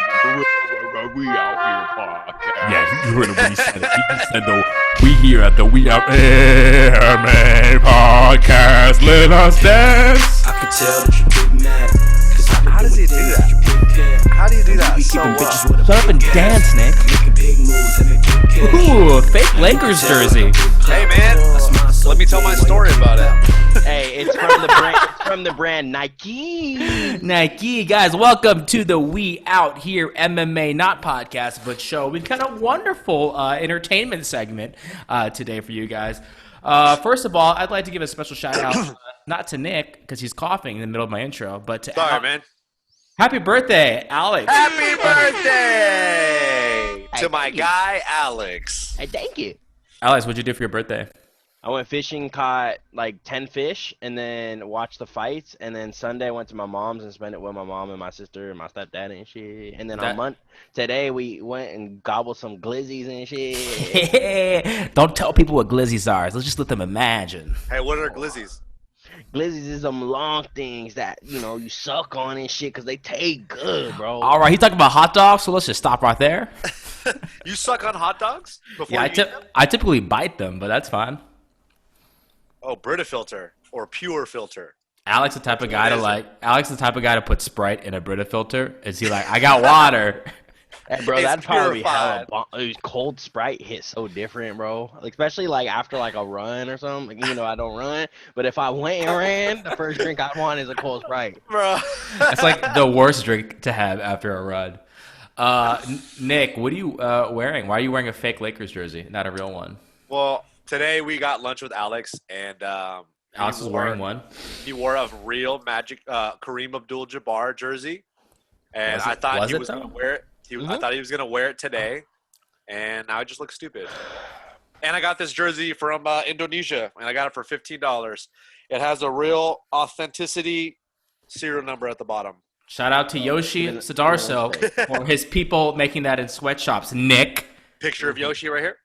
We Out Here podcast. Yeah, you heard him when he said it. He just said the we here at the We Out Here MMA podcast. Let us dance. I can tell that you're getting mad. How does he do that? How do you do that so well? Shut up and dance, Nick. Ooh, fake Lakers jersey. Hey man, let me tell my story about it. Hey, it's from the brand. It's from the brand Nike. Nike, guys, welcome to the We Out Here MMA, not podcast, but show. We've got a wonderful entertainment segment today for you guys. First of all, I'd like to give a special shout out, not to Nick, because he's coughing in the middle of my intro, but to Sorry, man. Happy birthday, Alex. Happy birthday to my guy, Alex. Hey, thank you. Alex, what'd you do for your birthday? I went fishing, caught like 10 fish, and then watched the fights. And then Sunday, I went to my mom's and spent it with my mom and my sister and my stepdad and shit. And then today, we went and gobbled some glizzies and shit. Don't tell people what glizzies are. Let's just let them imagine. Hey, what are glizzies? Glizzies is them long things that, you suck on and shit because they taste good, bro. All right, he's talking about hot dogs, so let's just stop right there. You suck on hot dogs? Yeah, I typically bite them, but that's fine. Oh, Brita filter or pure filter. Alex the type of guy to put Sprite in a Brita filter. Is he like, I got water? Hey, bro, that'd probably be hella cold Sprite hit so different, bro. Especially like after like a run or something. Like, I don't run, but if I went and ran, the first drink I want is a cold Sprite. Bro, that's like the worst drink to have after a run. Nick, what are you wearing? Why are you wearing a fake Lakers jersey, not a real one? Well, today we got lunch with Alex, and Alex was wearing one. He wore a real Magic Kareem Abdul-Jabbar jersey, and I thought he was going to wear it. I thought he was going to wear it today, and now I just look stupid. And I got this jersey from Indonesia, and I got it for $15. It has a real authenticity serial number at the bottom. Shout out to Yoshi Sadarso for his people making that in sweatshops. Nick. Picture of Yoshi right here?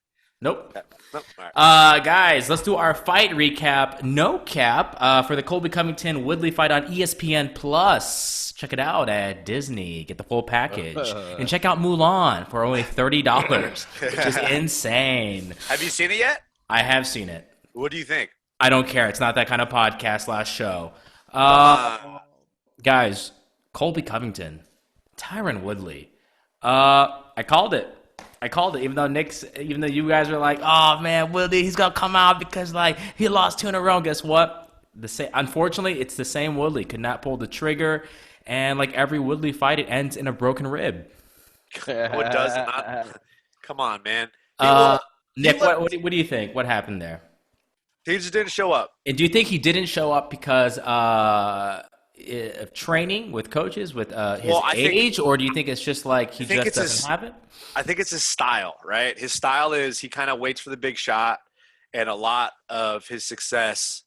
Nope. Nope. All right. Guys, let's do our fight recap. No cap for the Colby Covington Woodley fight on ESPN Plus. Check it out at Disney. Get the full package. And check out Mulan for only $30, which is insane. Have you seen it yet? I have seen it. What do you think? I don't care. It's not that kind of podcast / show. Guys, Colby Covington, Tyron Woodley. I called it, even though you guys were like, oh man, Woodley, he's gonna come out because like he lost 2 in a row. Guess what? Unfortunately, it's the same Woodley. Could not pull the trigger, and like every Woodley fight, it ends in a broken rib. What does not? Come on, man. Nick, what do you think? What happened there? He just didn't show up. And do you think he didn't show up because of training with coaches with his age, or do you think it's just like he just doesn't have it? I think it's his style, right? His style is he kind of waits for the big shot, and a lot of his success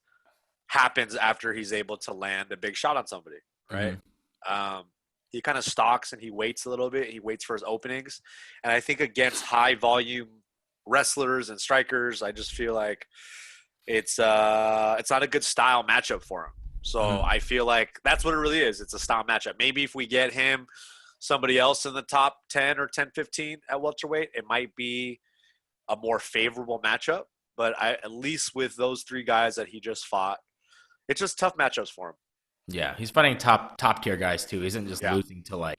happens after he's able to land a big shot on somebody, right? Mm-hmm. He kind of stalks and he waits a little bit. He waits for his openings, and I think against high volume wrestlers and strikers, I just feel like it's not a good style matchup for him. So I feel like that's what it really is. It's a style matchup. Maybe if we get him somebody else in the top 10 or 10, 15 at welterweight, it might be a more favorable matchup. But at least with those 3 guys that he just fought, it's just tough matchups for him. Yeah, he's fighting top tier guys too. He isn't just losing to like,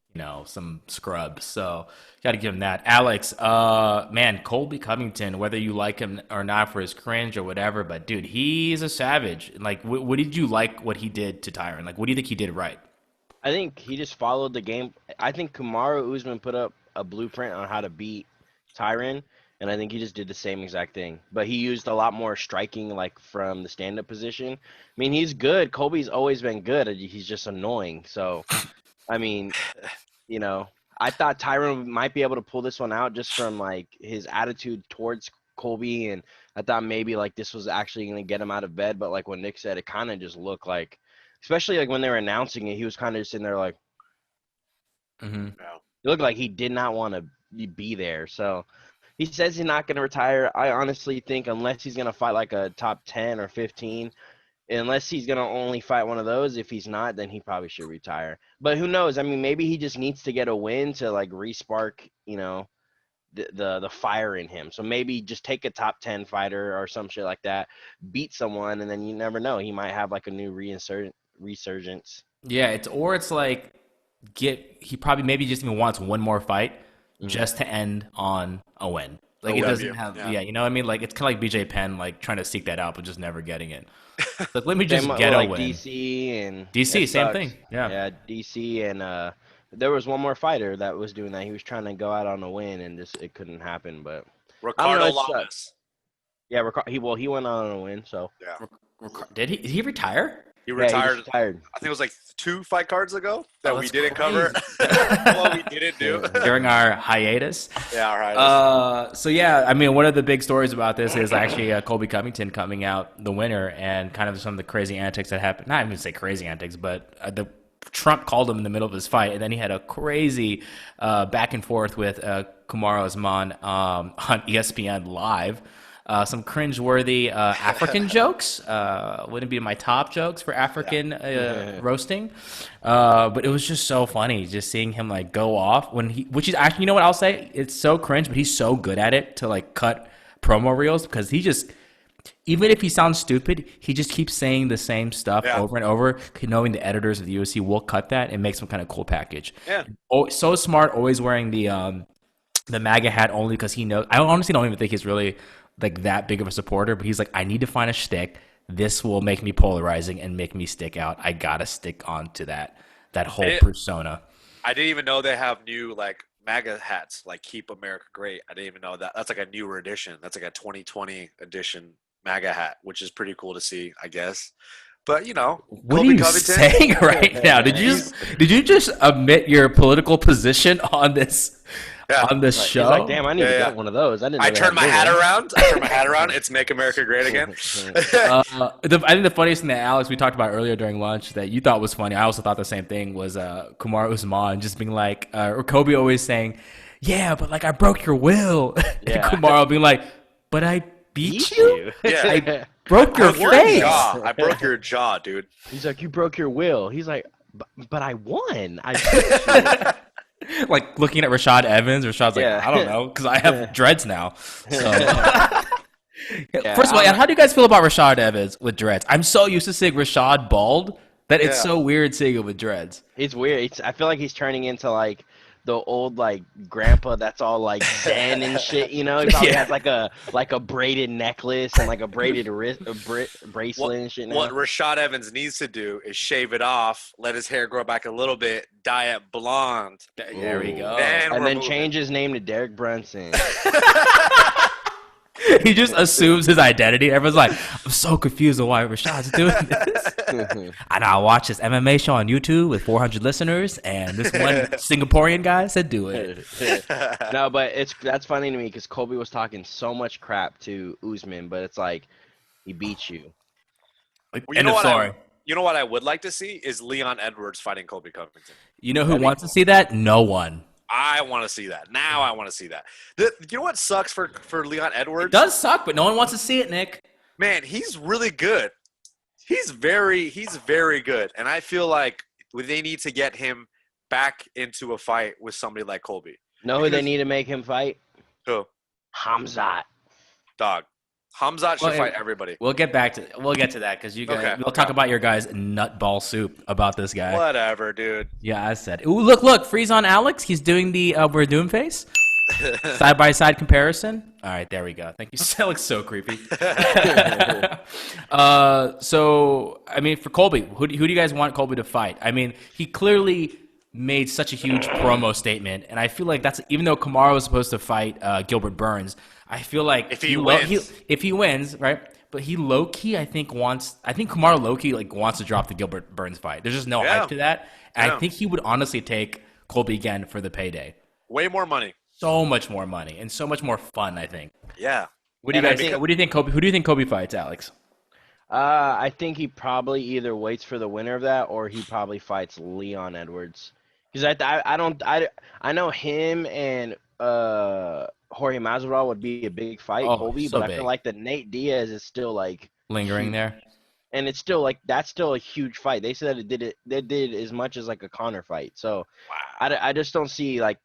some scrubs. So got to give him that. Alex, man, Colby Covington, whether you like him or not for his cringe or whatever, but dude, he's a savage. Like, what did you like what he did to Tyron? Like, what do you think he did right? I think he just followed the game. I think Kamaru Usman put up a blueprint on how to beat Tyron, and I think he just did the same exact thing. But he used a lot more striking, like, from the stand-up position. I mean, he's good. Colby's always been good. He's just annoying. So, I mean, I thought Tyron might be able to pull this one out just from, like, his attitude towards Colby, and I thought maybe, like, this was actually going to get him out of bed. But, like, when Nick said, it kind of just looked like, especially, like, when they were announcing it, he was kind of just sitting there, like, it looked like he did not want to be there. So he says he's not going to retire. I honestly think unless he's going to fight like a top 10 or 15, unless he's gonna only fight one of those. If he's not, then he probably should retire. But who knows? I mean, maybe he just needs to get a win to like respark, the fire in him. So maybe just take a top 10 fighter or some shit like that, beat someone, and then you never know. He might have like a new resurgence. Yeah, it's like he probably maybe just even wants one more fight just to end on a win. Like it doesn't have you know what I mean? Like it's kind of like BJ Penn like trying to seek that out but just never getting it. Like let me just get a win. DC same thing. Yeah, DC and there was one more fighter that was doing that. He was trying to go out on a win and just it couldn't happen. But Ricardo Lamas. Yeah, he went out on a win. So yeah, did he retire? He retired. He retired. I think it was like 2 fight cards ago that we didn't cover. Well, we didn't do during our hiatus. Yeah, our hiatus. So yeah, I mean, one of the big stories about this is actually Colby Covington coming out the winner, and kind of some of the crazy antics that happened. Not even say crazy antics, but Trump called him in the middle of his fight, and then he had a crazy back and forth with Kamaru Usman on ESPN Live. Some cringe-worthy African jokes. Wouldn't be my top jokes for African roasting. But it was just so funny just seeing him like go off which is actually, you know what I'll say? It's so cringe, but he's so good at it to like cut promo reels because he just, even if he sounds stupid, he just keeps saying the same stuff over and over, knowing the editors of the UFC will cut that and make some kind of cool package. Yeah. Oh, so smart, always wearing the MAGA hat only because he knows. I honestly don't even think he's really like that big of a supporter, but he's like, I need to find a shtick. This will make me polarizing and make me stick out. I gotta stick on to that whole persona. I didn't even know they have new like MAGA hats, like Keep America Great. I didn't even know that. That's like a newer edition. That's like a 2020 edition MAGA hat, which is pretty cool to see, I guess. But what Colby are you Covington, saying right now? Did you just admit your political position on this? Yeah. On this show, he's like, damn, I need to get one of those. I turned my hat around. It's Make America Great Again. I think the funniest thing that Alex we talked about earlier during lunch that you thought was funny, I also thought the same thing, was Kamaru Usman just being like, or Kobe always saying, "Yeah, but like I broke your will," and Kamaru being like, "But I beat you. Yeah, I broke your face. I broke your jaw, dude." He's like, "You broke your will." He's like, "But I won. I beat you." Like looking at Rashad Evans. Rashad's like, I don't know, because I have dreads now. So. First of all, how do you guys feel about Rashad Evans with dreads? I'm so used to seeing Rashad bald that it's so weird seeing him with dreads. It's weird. I feel like he's turning into like the old like grandpa that's all like zen and shit. He probably has like a braided necklace and like a braided wrist bracelet and shit. What Rashad Evans needs to do is shave it off, let his hair grow back a little bit, dye it blonde. There we go. And then change his name to Derek Brunson. He just assumes his identity. Everyone's like, I'm so confused on why Rashad's doing this. And I watch this MMA show on YouTube with 400 listeners, and this one Singaporean guy said do it. No, but that's funny to me because Colby was talking so much crap to Usman, but it's like he beats you. You know what I would like to see is Leon Edwards fighting Colby Covington. You know who wants to see that? No one. I want to see that. Now I want to see that. You know what sucks for Leon Edwards? It does suck, but no one wants to see it, Nick. Man, he's really good. He's very good. And I feel like they need to get him back into a fight with somebody like Colby. Know who they need to make him fight? Who? Khamzat. Dog. Khamzat should fight everybody. We'll get to that because you guys. We'll talk about your guys' nutball soup about this guy. Whatever, dude. Yeah, I said. Ooh, look, freeze on Alex. He's doing the we're doom face. Side by side comparison. All right, there we go. Thank you. That looks so creepy. So I mean, for Colby, who do you guys want Colby to fight? I mean, he clearly made such a huge promo statement, and I feel like that's, even though Kamaru was supposed to fight Gilbert Burns, I feel like if he wins, right? But he low key, I think Kamaru low key like wants to drop the Gilbert Burns fight. There's just no hype to that, and I think he would honestly take Colby again for the payday. Way more money, so much more money, and so much more fun. I think. Yeah. What do you guys think? What do you think, Colby? Who do you think Colby fights, Alex? I think he probably either waits for the winner of that, or he probably fights Leon Edwards. Because I know him and Jorge Masvidal would be a big fight, Colby, but I feel like the Nate Diaz is still like lingering there. and it's still like that's still a huge fight. They said they did as much as like a Conor fight. So I just don't see like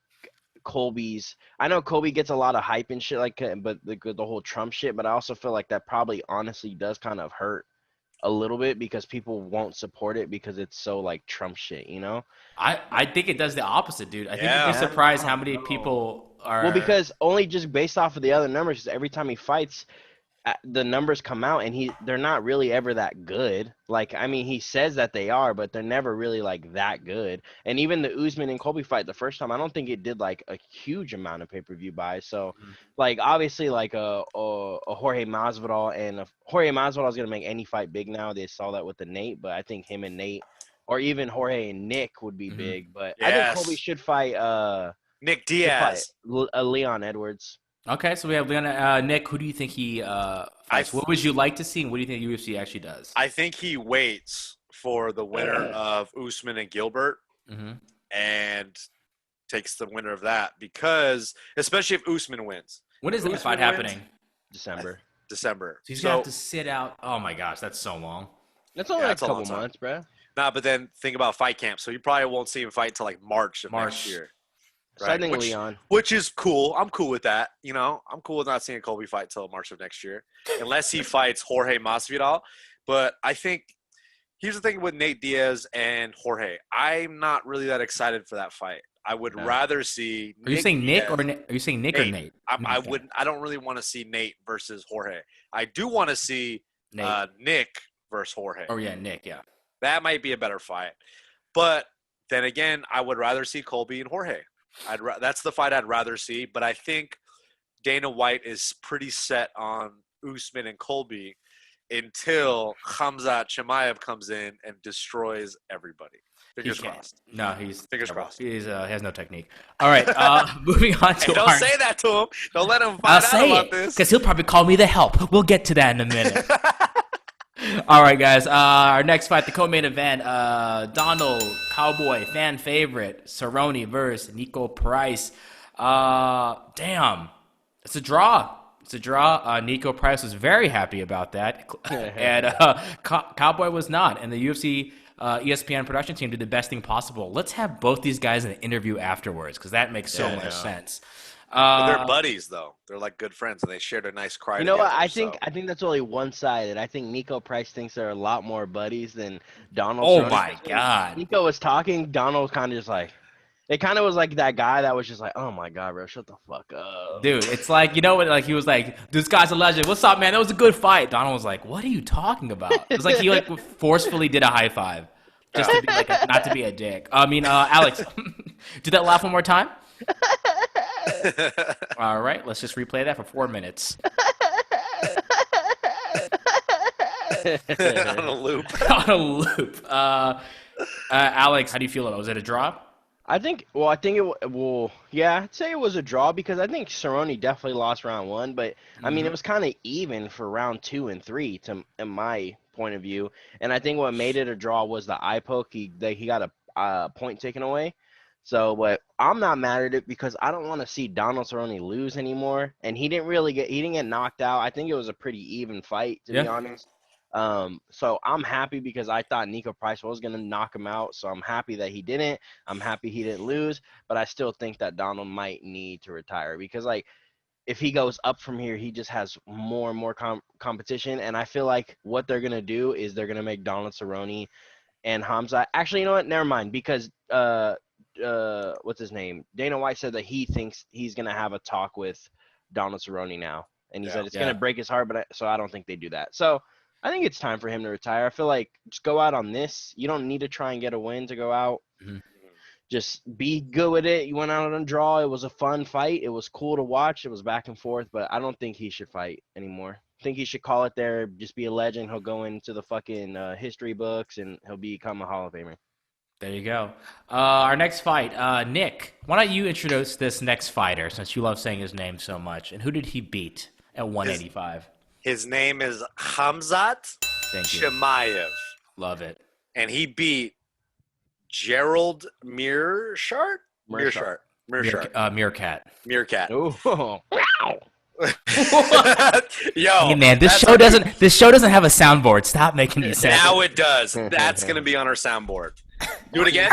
Colby's. I know Colby gets a lot of hype and shit like, but the whole Trump shit. But I also feel like that probably honestly does kind of hurt a little bit because people won't support it because it's so like Trump shit, you know? I think it does the opposite, dude. I think you'd Yeah. be surprised I how don't many know. people are. Well, because only just based off of the other numbers, 'cause every time he fights, the numbers come out and they're not really ever that good. Like, I mean, he says that they are, but they're never really like that good. And even the Usman and Colby fight the first time, I don't think it did like a huge amount of pay-per-view buys. So, like, obviously, like a Jorge Masvidal and Jorge Masvidal is gonna make any fight big now. They saw that with the Nate, but I think him and Nate, or even Jorge and Nick would be big. But I think Colby Yes. should fight Nick Diaz. Leon Edwards. Okay, so we have Leon. Nick, who do you think he fights? What would you like to see, and what do you think UFC actually does? I think he waits for the winner of Usman and Gilbert and takes the winner of that because, especially if Usman wins. When is that fight happening? December. December. So he's gonna have to sit out. Oh my gosh, that's so long. That's only Yeah, like it's a a long couple time. months, bro. Nah, but then think about fight camp. So you probably won't see him fight until like March of next year. So I think Leon. Which is cool. I'm cool with that. You know, I'm cool with not seeing Colby fight till March of next year, unless he fights Jorge Masvidal. But I think here's the thing with Nate Diaz and Jorge. I'm not really that excited for that fight. I would rather see. Are you saying Nick Diaz. or are you saying Nick or Nate? I wouldn't. I don't really want to see Nate versus Jorge. I do want to see Nate. Nick versus Jorge. Oh yeah, Nick. Yeah. That might be a better fight. But then again, I would rather see Colby and Jorge. That's the fight I'd rather see. But I think Dana White is pretty set on Usman and Colby until Khamzat Chimaev comes in and destroys everybody. Fingers crossed. No, he's Fingers crossed. He has no technique. All right, moving on to Hey, don't say that to him. Don't let him I'll find out say about it this. because he'll probably call me the help. We'll get to that in a minute. All right, guys. Our next fight, the co-main event, Donald Cowboy fan favorite Cerrone versus Nico Price. Damn, it's a draw. It's a draw. Nico Price was very happy about that, and Cowboy was not. And the UFC ESPN production team did the best thing possible. Let's have both these guys in an interview afterwards because that makes so much sense. But they're buddies, though. They're like good friends, and they shared a nice cry. You know what? Together, I think that's only one-sided. I think Nico Price thinks they're a lot more buddies than Donald. Oh Cerrone. my God! Nico was talking. Donald was kind of just like, it kind of was like that guy that was just like, oh my God, bro, shut the fuck up, Dude, it's like, you know what? Like he was like, "This guy's a legend. What's up, man? That was a good fight." Donald was like, "What are you talking about?" It was like he like forcefully did a high five, just to be like, not to be a dick. I mean, Alex, do that laugh one more time. All right, let's just replay that for 4 minutes. on a loop. On a loop. Alex, how do you feel about it? Was it a draw? I think yeah, I'd say it was a draw because I think Cerrone definitely lost round one, but I mean, it was kind of even for round 2 and 3 in my point of view. And I think what made it a draw was the eye poke. He got a point taken away. So, but I'm not mad at it because I don't want to see Donald Cerrone lose anymore. And he didn't get knocked out. I think it was a pretty even fight, to be honest. So I'm happy because I thought Nico Price was going to knock him out. So I'm happy that he didn't. I'm happy he didn't lose. But I still think that Donald might need to retire because, like, if he goes up from here, he just has more and more competition. And I feel like what they're going to do is they're going to make Donald Cerrone and Khamzat. Actually, you know what? Never mind because what's his name? Dana White said that he thinks he's going to have a talk with Donald Cerrone now. And he said it's going to break his heart, so I don't think they do that. So I think it's time for him to retire. I feel like just go out on this. You don't need to try and get a win to go out. Mm-hmm. Just be good with it. You went out on a draw. It was a fun fight. It was cool to watch. It was back and forth, but I don't think he should fight anymore. I think he should call it there, just be a legend. He'll go into the fucking history books, and he'll become a Hall of Famer. There you go. Our next fight, Nick, why don't you introduce this next fighter since you love saying his name so much? And who did he beat at 185? His name is Khamzat Chimaev. Love it. And he beat Gerald Mearshart. Meerkat. Meerkat. Oh, wow. Yo, Hey man, this show doesn't have a soundboard. Stop making me sad. Now it does. That's gonna be on our soundboard. Do it again.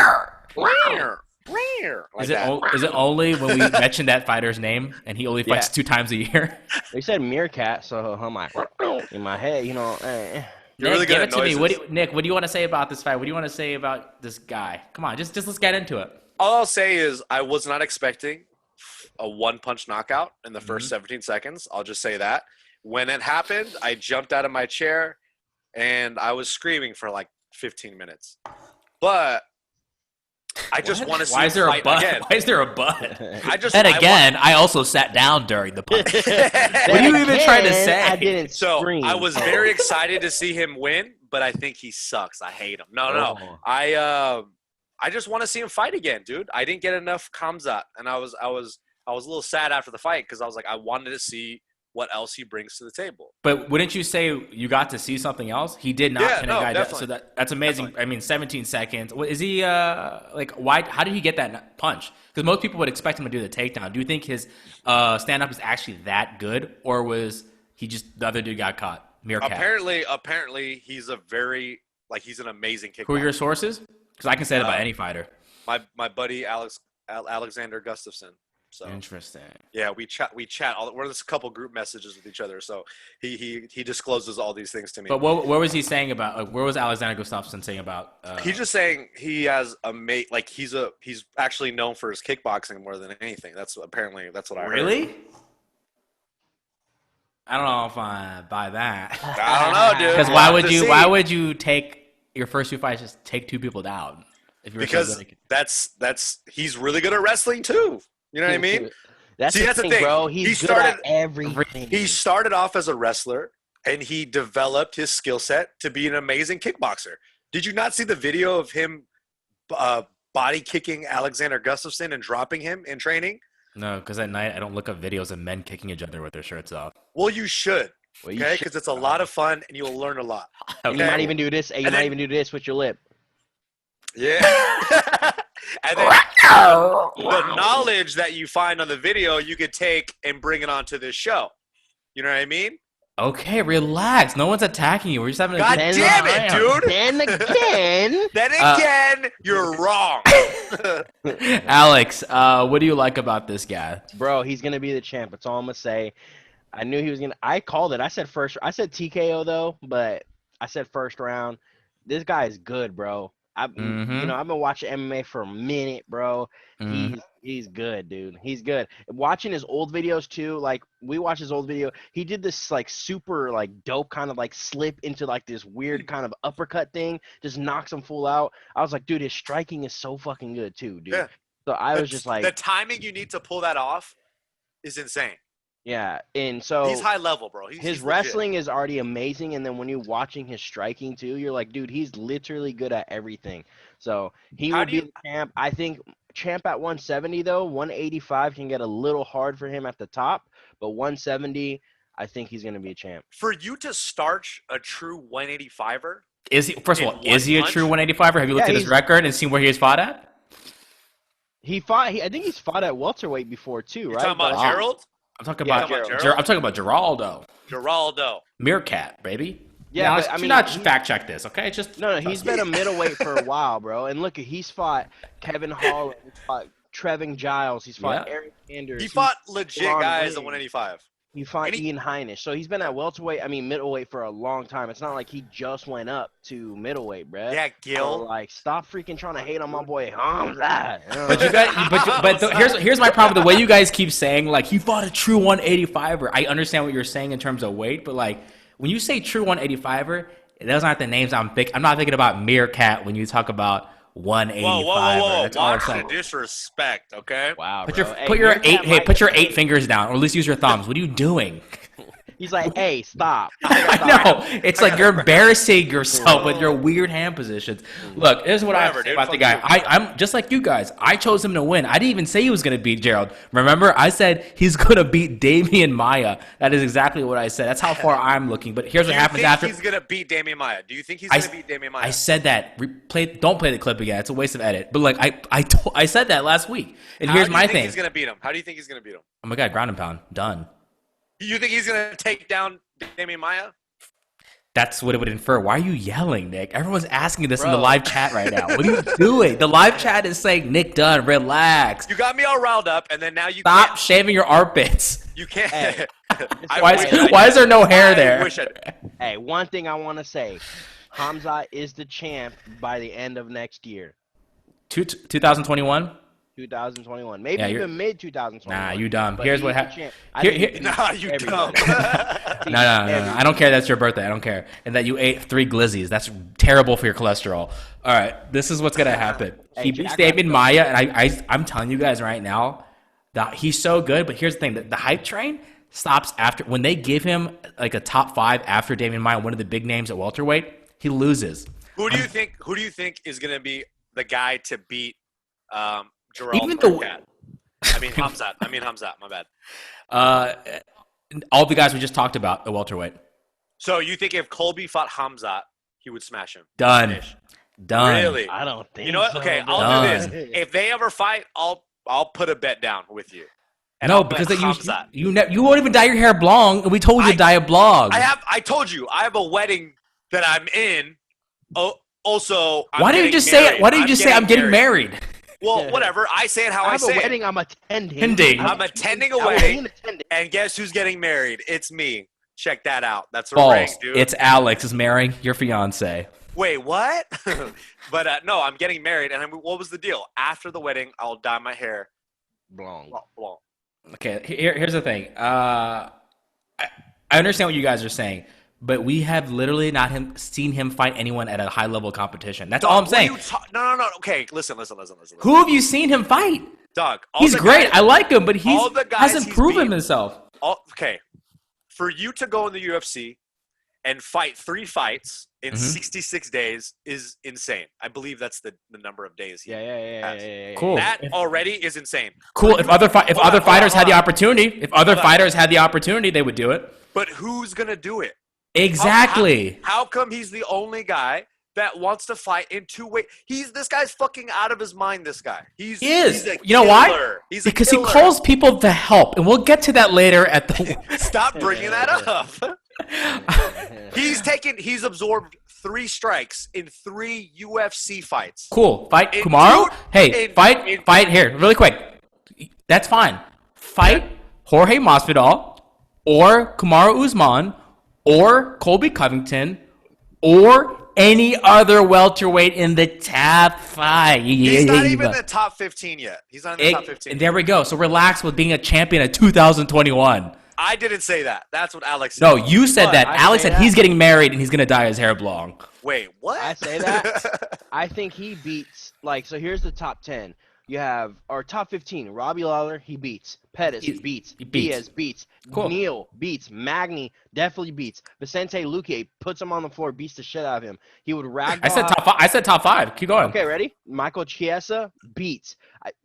Like Is that. it only when we mention that fighter's name and he only fights 2 times a year? They said meerkat, so I'm like, in my head, you know. You're really Nick, give good it at to me. noises. Nick, what do you want to say about this fight? What do you want to say about this guy? Come on, just let's get into it. All I'll say is I was not expecting a one-punch knockout in the first 17 seconds. I'll just say that. When it happened, I jumped out of my chair, and I was screaming for like 15 minutes. But I just want to see Why is there a fight but? again. Why is there a but? I also sat down during the punch. What are you even trying to say? I didn't So scream. I was very excited to see him win, but I think he sucks. I hate him. No. I just want to see him fight again, dude. I didn't get enough Khamzat, and I was a little sad after the fight because I was like, I wanted to see what else he brings to the table. But wouldn't you say you got to see something else? He did not pin a guy down, so that's amazing. Definitely. I mean, 17 seconds. Is he like why? How did he get that punch? Because most people would expect him to do the takedown. Do you think his stand up is actually that good, or was he just the other dude got caught? Meerkat. Apparently, he's an amazing kickboxer. Who are your sources? Because I can say that about any fighter. My buddy Alexander Gustafsson. So Interesting. yeah, we chat. We're just a couple group messages with each other. So he discloses all these things to me. But what was he saying about? Where was Alexander Gustafsson saying about? He's just saying he has a mate. Like he's actually known for his kickboxing more than anything. That's what I heard. Really? I don't know if I buy that. I don't know, dude. Because We'll have to see. why would you take your first 2 fights just take 2 people down? If you were so Because good that's he's really good at wrestling too. You know what I mean? That's See, the that's the thing, thing. bro. He's He good at started- everything. He started off as a wrestler and he developed his skill set to be an amazing kickboxer. Did you not see the video of him body kicking Alexander Gustafsson and dropping him in training? No, because at night I don't look up videos of men kicking each other with their shirts off. Well, you should. Well, you Okay, should, because it's a lot of fun and you'll learn a lot. And you might even do this. And you might even do this with your lip. Yeah. And then the knowledge that you find on the video, you could take and bring it onto this show. You know what I mean? Okay, relax. No one's attacking you. We're just having a God good damn it, dude. Then again, Then again, you're wrong. Alex, what do you like about this guy? bro, he's gonna be the champ. That's all I'm gonna say. I knew he was gonna. I called it. I said TKO though, but I said first round. This guy is good, bro. I've been watching MMA for a minute, bro. He's good, dude. He's good. Watching his old videos too, like we watched his old video. He did this like super like dope kind of like slip into like this weird kind of uppercut thing, just knocks him full out. I was like, dude, his striking is so fucking good too, dude. Yeah. So I was just like, the timing you need to pull that off is insane. yeah. And so He's high level, bro. his he's wrestling is already amazing, and then when you're watching his striking too, you're like, dude, he's literally good at everything. So he How will do be you- the champ. I think champ at 170 though, 185 can get a little hard for him at the top, but 170, I think he's gonna be a champ. For you to starch a true 185er, Is he? First of In all, one is he a punch? true 185er? Have you looked Yeah, at his he's- record and seen where he has fought at? I think he's fought at welterweight before too, you're right? talking about But- Gerald? I'm talking Yeah, about Gerald. I'm talking about Geraldo, Geraldo. Meerkat, baby. Yeah, Now, but, I do mean, not he- fact check this, okay? Just No, he's been a middleweight for a while, bro. And look, he's fought Kevin Holland, he's fought Trevin Giles, he's fought Yeah. Eric Anders. He fought legit Ron guys at Wayne. 185. He fought And he- Ian Heinisch. So he's been at middleweight for a long time. It's not like he just went up to middleweight, bruh. Yeah, So, Gil. like, stop freaking trying to hate on my boy Khamzat. But you guys, here's my problem. The way you guys keep saying like he fought a true 185er. I understand what you're saying in terms of weight, but like when you say true 185er, those aren't the names I'm thinking. I'm not thinking about Meerkat when you talk about 185er. Whoa. That's all I'm Watch the saying. disrespect, okay? Wow, Put bro. your Hey, put your Meerkat eight hey might- put your 8 fingers down, or at least use your thumbs. What are you doing? He's like, hey, stop. I know. It's like you're embarrassing yourself with your weird hand positions. Look, here's what I have to say Whatever, about the dude. guy. I'm just like you guys. I chose him to win. I didn't even say he was going to beat Gerald. Remember? I said he's going to beat Damian Maia. That is exactly what I said. That's how far I'm looking. But here's Do what you happens think after. he's going to beat Damian Maia? Do you think he's I- going to beat Damian Maia? I said that. Don't play the clip again. It's a waste of edit. But like I said that last week. And How here's do you my think thing. he's going to beat him? How do you think he's going to beat him? Oh my God, ground and pound. Done. You think he's gonna take down Damian Maia? That's what it would infer. Why are you yelling, Nick? Everyone's asking this in the Bro. live chat right now. What are you doing? The live chat is saying, Nick Dunn, relax. You got me all riled up, and then now you Stop can't. shaving your armpits. You can't. Hey. Why is there no hair there? Hey, one thing I want to say. Khamzat is the champ by the end of next year. 2021? 2021. Maybe Yeah, you're- even mid-2021. Nah, you dumb. But Here's he's what the happened. champ. Nah, you dumb. No. I don't care that's your birthday. I don't care. And that you ate 3 glizzies. That's terrible for your cholesterol. All right, this is what's going to happen. Hey, He beats Jack Damian Robinson. Maia, and I'm telling you guys right now that he's so good. But here's the thing. The hype train stops after when they give him like a top 5 after Damian Maia, one of the big names at welterweight, he loses. Who do you think is gonna be the guy to beat Jarrell Even Burkett? Khamzat. My bad. All the guys we just talked about at welterweight. So you think if Colby fought Khamzat, he would smash him? Done. Finish. Done. Really? I don't think You know what? so, Okay, bro. I'll do Done. this. If they ever fight, I'll put a bet down with you. And No, I'll bet because that Khamzat. you won't even dye your hair blonde, and we told you to dye it blonde. I told you I have a wedding that I'm in. Oh, also, Why don't you just say it? Why don't you just say I'm getting married? Well, whatever. I say it how I I have a say wedding it. I'm attending. Attending. I'm attending a I will be wedding, in attendance. and guess who's getting married? It's me. Check that out. That's a ring, False. dude. It's Alex is marrying your fiance. Wait, what? But no, I'm getting married, and what was the deal? After the wedding, I'll dye my hair Blonde. blonde. Okay, here's the thing. I understand what you guys are saying, but we have literally not seen him fight anyone at a high level competition. That's all I'm Dog, what are saying. you no. Okay, listen. Who have you seen him fight? Dog, all He's the great. guys- I like him, but he all the guys hasn't he's proven beat. himself. Okay, for you to go in the UFC and fight 3 fights in 66 days is insane. I believe that's the number of days. Yeah. Cool. That already is insane. Cool. If other fighters had the on. opportunity, they would do it. But who's gonna do it? Exactly. How come he's the only guy that wants to fight in 2 ways? This guy's fucking out of his mind. This guy. He is. He's a You know why? killer. He's a Because he killer. calls people to help, and we'll get to that later at the. Stop bringing that up. He's absorbed 3 strikes in 3 UFC fights. Cool. Fight In Kamaru. two- Hey, in- fight in- fight here, really quick. That's fine. Fight Jorge Masvidal, or Kamaru Usman, or Colby Covington, or any other welterweight in the top 5. He's not even in the top 15 yet. He's not in the top 15. There we go. So relax with being a champion of 2021. I didn't say that. That's what Alex said. No, you said What? that. I Alex say said that? he's getting married and he's gonna dye his hair blonde. Wait, what? I say that. I think he beats, so here's the top 10. You have, our top 15, Robbie Lawler, he beats. Pettis beats. he beats. Diaz beats. Cool. Neal beats. Magny definitely beats. Vicente Luque puts him on the floor, beats the shit out of him. He would ragdoll. I said top 5. Keep going. Okay, ready? Michael Chiesa beats.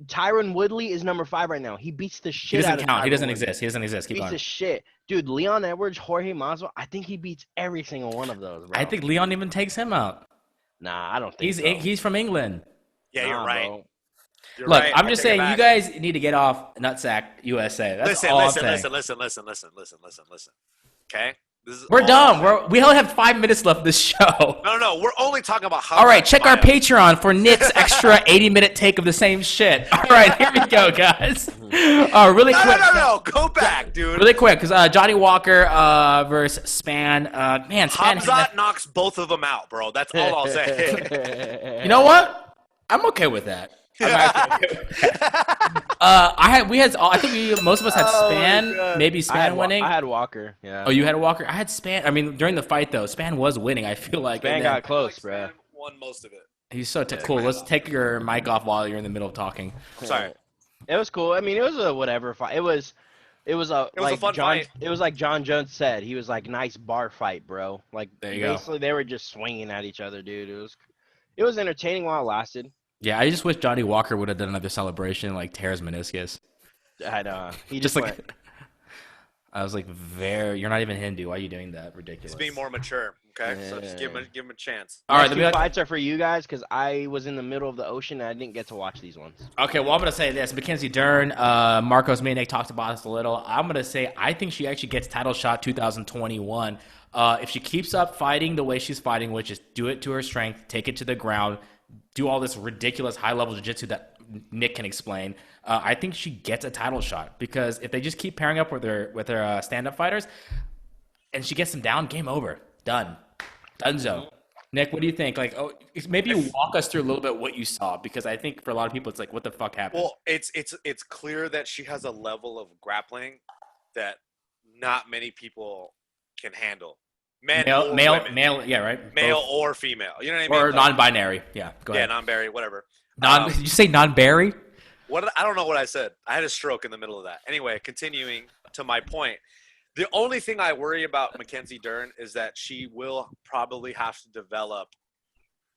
Tyron Woodley is number 5 right now. He beats the He shit doesn't out of count. He Tyron doesn't Woodley. exist. He doesn't exist. Keep Beats going. the shit. Dude, Leon Edwards, Jorge Masvidal, I think he beats every single one of those, bro. I think Leon even takes him out. Nah, I don't think so. He's from England. Yeah, you're Nah, right. bro. You're Look, right. I'm I just take it saying, you back. guys need to get off Nutsack USA. That's Listen, all I'm listen. saying. Okay? This is We're all done. I'm saying. We only have 5 minutes left of this show. No. We're only talking about how. All right, check our Patreon for Nick's extra 80-minute take of the same shit. All right, here we go, guys. Really quick. No. Go back, dude. Really quick, because Johnny Walker versus Span. Man, Span. Hamzat knocks both of them out, bro. That's all I'll say. You know what? I'm okay with that. I'm actually okay with that. I think most of us had Span, maybe Span winning. I had Walker, yeah. Oh, you had Walker? I had Span. I mean, during the fight, though, Span was winning, I feel like. Span and then- got close, bro. Won most of it. He's so cool. Let's take your mic off while you're in the middle of talking. Sorry. It was cool. I mean, it was a whatever fight. It was a fun fight. It was like John Jones said. He was like, nice bar fight, bro. Like, There you go. basically they were just swinging at each other, dude. It was entertaining while it lasted. Yeah, I just wish Johnny Walker would have done another celebration like tear his meniscus. I know. He Just just like, went, I was like, you're not even Hindu. Why are you doing that? Ridiculous. He's being more mature. Okay, so just give him a chance. All right, Next two fights are for you guys because I was in the middle of the ocean and I didn't get to watch these ones. Okay, well, I'm going to say this. Mackenzie Dern, Marcos Manick talked about this a little. I'm going to say I think she actually gets title shot 2021. If she keeps up fighting the way she's fighting, which is do it to her strength, take it to the ground, do all this ridiculous high-level jiu-jitsu that Nick can explain, I think she gets a title shot. Because if they just keep pairing up with her stand-up fighters and she gets them down, game over. Done. Dunzo. Nick, what do you think? Like, maybe you walk us through a little bit what you saw, because I think for a lot of people, it's like, what the fuck happened? Well, it's clear that she has a level of grappling that not many people can handle. Male, yeah, right. Male Both. or female. You know what I mean? Or non-binary. Yeah, go ahead. Yeah, non-binary, whatever. Did you say non-binary? I don't know what I said. I had a stroke in the middle of that. Anyway, continuing to my point. The only thing I worry about Mackenzie Dern is that she will probably have to develop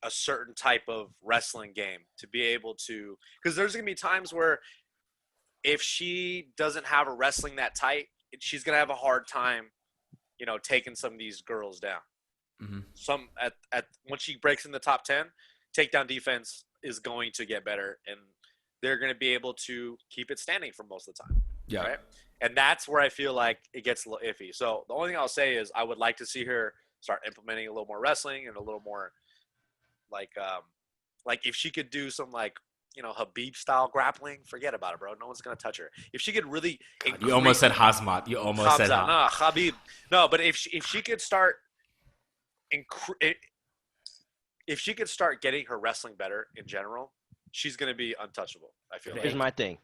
a certain type of wrestling game to be able to – because there's going to be times where if she doesn't have her wrestling that tight, she's going to have a hard time, taking some of these girls down. Mm-hmm. Some once she breaks in the top 10, takedown defense is going to get better, and they're going to be able to keep it standing for most of the time. Yeah. Right? And that's where I feel like it gets a little iffy. So the only thing I'll say is I would like to see her start implementing a little more wrestling and a little more like if she could do some Habib style grappling, forget about it, bro. No one's gonna touch her. If she could really, you almost said Hazmat. You almost said Habib. No, but if she could start, if she could start getting her wrestling better in general, she's gonna be untouchable. I feel. Here's my thing.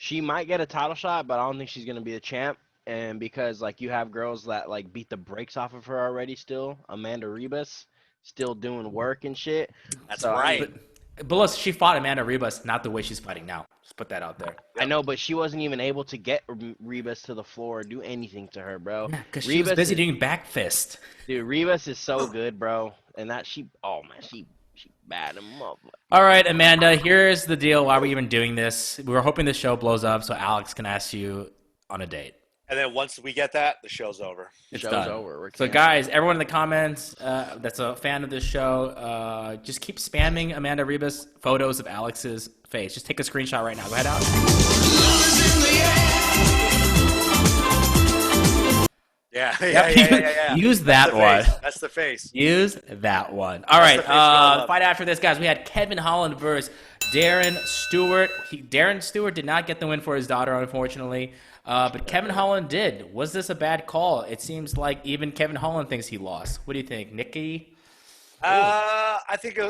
She might get a title shot, but I don't think she's going to be the champ. And because, you have girls that, beat the brakes off of her already still. Amanda Ribas still doing work and shit. That's right. But look, she fought Amanda Ribas not the way she's fighting now. Just put that out there. I know, but she wasn't even able to get Ribas to the floor or do anything to her, bro. Yeah, because she was busy doing back fist. Dude, Ribas is so good, bro. And she bad him up. All right, Amanda, here's the deal. Why are we even doing this? We were hoping the show blows up so Alex can ask you on a date. And then once we get that, the show's over. It's show's done. Over. So, guys, everyone in the comments that's a fan of this show, just keep spamming Amanda Ribas photos of Alex's face. Just take a screenshot right now. Go ahead, Alex. Yeah. Use that one. That's the face. Use that one. All right. The fight after this, guys, we had Kevin Holland versus Darren Stewart. Darren Stewart did not get the win for his daughter, unfortunately. But Kevin Holland did. Was this a bad call? It seems like even Kevin Holland thinks he lost. What do you think, Nikki? I think,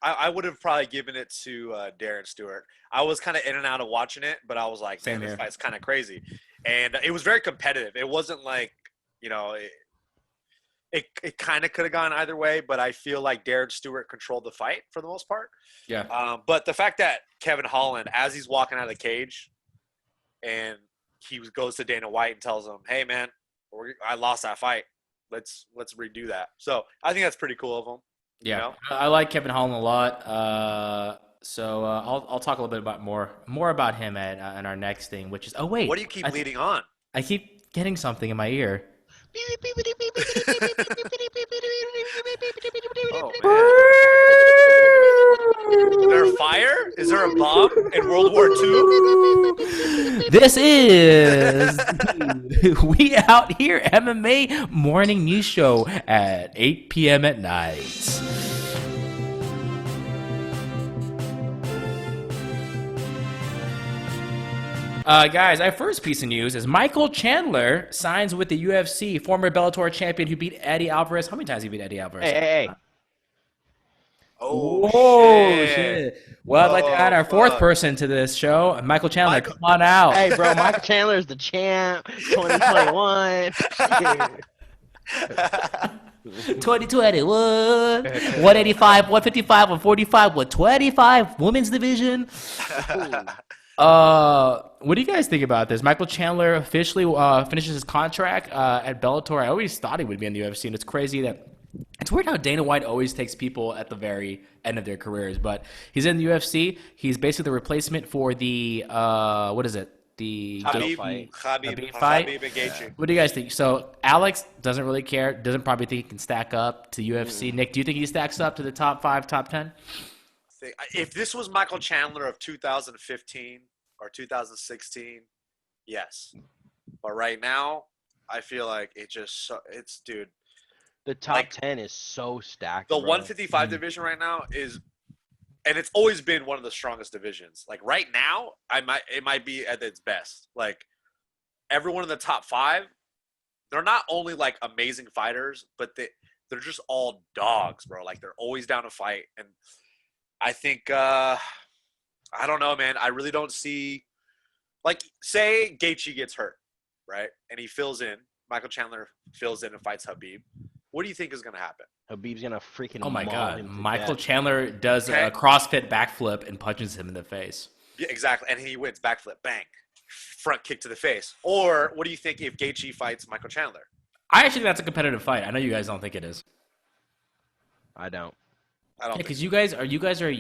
I would have probably given it to Darren Stewart. I was kind of in and out of watching it, but I was like, man, this fight's kind of crazy. And it was very competitive. It wasn't like, it kind of could have gone either way, but I feel like Darren Stewart controlled the fight for the most part. Yeah. But the fact that Kevin Holland, as he's walking out of the cage, and he goes to Dana White and tells him, "Hey, man, I lost that fight. Let's redo that." So I think that's pretty cool of him. Yeah, I like Kevin Holland a lot. So I'll talk a little bit about more about him in our next thing, which is wait. What do you keep leading on? I keep getting something in my ear. Oh, man. Is there a fire? Is there a bomb in World War II? This is We Out Here MMA morning news show at 8 p.m. at night. Guys, our first piece of news is Michael Chandler signs with the UFC, former Bellator champion who beat Eddie Alvarez. How many times he beat Eddie Alvarez? Hey. Oh, shit. Well, I'd like to add our fourth person to this show, Michael Chandler. Come on out. Hey, bro, Michael Chandler is the champ, 2021. 2021, 185, 155, 145, 125, women's division. What do you guys think about this? Michael Chandler officially finishes his contract at Bellator. I always thought he would be in the UFC, and it's crazy that it's weird how Dana White always takes people at the very end of their careers. But he's in the UFC. He's basically the replacement for the what is it? the Habib fight. Habib fight. fight? Habib and Gaethje. What do you guys think? So Alex doesn't really care. Doesn't probably think he can stack up to UFC. Nick, do you think he stacks up to the top 5, top 10? If this was Michael Chandler of 2015 or 2016, yes. But right now, I feel like it's dude. The top Like, 10 is so stacked. The bro. 155 division right now is, and it's always been one of the strongest divisions. Like right now, it might be at its best. Like everyone in the top 5, they're not only like amazing fighters, but they're just all dogs, bro. Like they're always down to fight. And I think I don't know, man. I really don't see, like, say Gaethje gets hurt, right? And he fills in. Michael Chandler fills in and fights Habib. What do you think is going to happen? Habib's gonna freaking. Oh my maul God! him to Michael death. Chandler does a CrossFit backflip and punches him in the face. Yeah, exactly. And he wins. Backflip. Bang. Front kick to the face. Or what do you think if Gaethje fights Michael Chandler? I actually think that's a competitive fight. I know you guys don't think it is. I don't. I don't Because think you guys are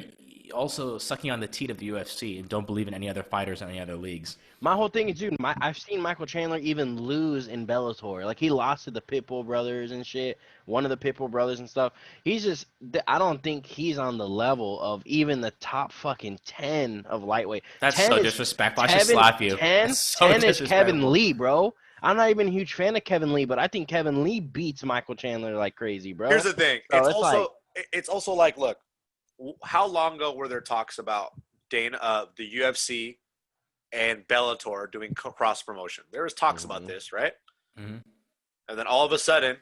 also sucking on the teat of the UFC and don't believe in any other fighters in any other leagues. My whole thing is, dude, I've seen Michael Chandler even lose in Bellator. Like, he lost to the Pitbull brothers and shit, one of the Pitbull brothers and stuff. He's just, I don't think he's on the level of even the top fucking 10 of lightweight. That's 10 so is disrespectful. I should slap you. 10, That's so 10 is disrespectful. Kevin Lee, bro. I'm not even a huge fan of Kevin Lee, but I think Kevin Lee beats Michael Chandler like crazy, bro. Here's the thing. So It's also like, look, how long ago were there talks about the UFC and Bellator doing cross promotion? There was talks about this, right? Mhm. And then all of a sudden,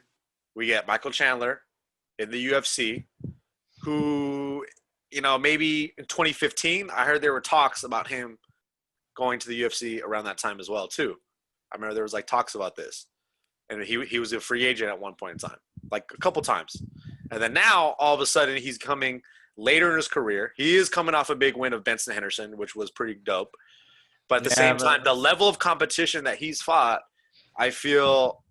we get Michael Chandler in the UFC, who, maybe in 2015, I heard there were talks about him going to the UFC around that time as well, too. I remember there was like talks about this. And he was a free agent at one point in time, like a couple times. And then now, all of a sudden, he's coming later in his career. He is coming off a big win of Benson Henderson, which was pretty dope. But at the same time, the level of competition that he's fought, I feel,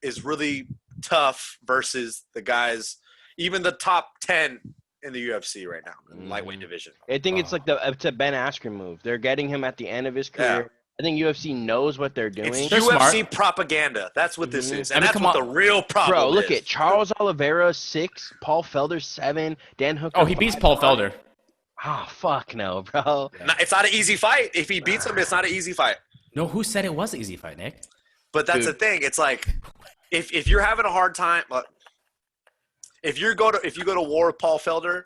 is really tough versus the guys, even the top 10 in the UFC right now, in the lightweight division. I think it's like it's a Ben Askren move. They're getting him at the end of his career. Yeah. I think UFC knows what they're doing. It's They're UFC smart. propaganda. That's what this is. And I mean, that's come what on. the real problem Bro, look is. at Charles Oliveira 6, Paul Felder 7, Dan Hooker. Oh, he beats 5. Paul Felder. Oh, fuck no, bro. It's not an easy fight. If he beats him, it's not an easy fight. No, who said it was an easy fight, Nick? But that's the thing. It's like if you're having a hard time, if you go to war with Paul Felder,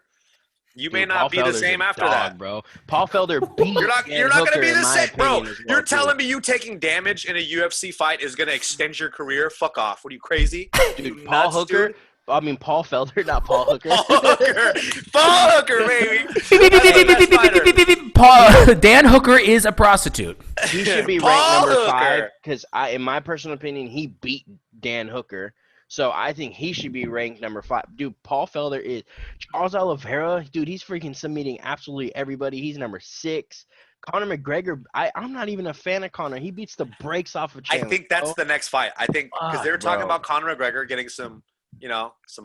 you may not Paul be the Felder's same a after dog, that. bro. Paul Felder beat You're not Dan going to Hooker, be in the my same, bro. opinion, as well, You're too. telling me you taking damage in a UFC fight is going to extend your career? Fuck off. What are you, crazy? Dude, You Paul nuts, Hooker. dude? I mean, Paul Felder, not Paul Hooker. Paul Hooker. Paul Hooker, baby. That's the best fighter. Dan Hooker is a prostitute. He should be Paul ranked number Hooker. 5 because, in my personal opinion, he beat Dan Hooker. So I think he should be ranked number 5. Dude, Paul Felder is Charles Oliveira. Dude, he's freaking submitting absolutely everybody. He's number 6. Conor McGregor, I'm not even a fan of Conor. He beats the brakes off of I Chandler. think that's the next fight. I think because Fuck, they're talking bro. about Conor McGregor getting some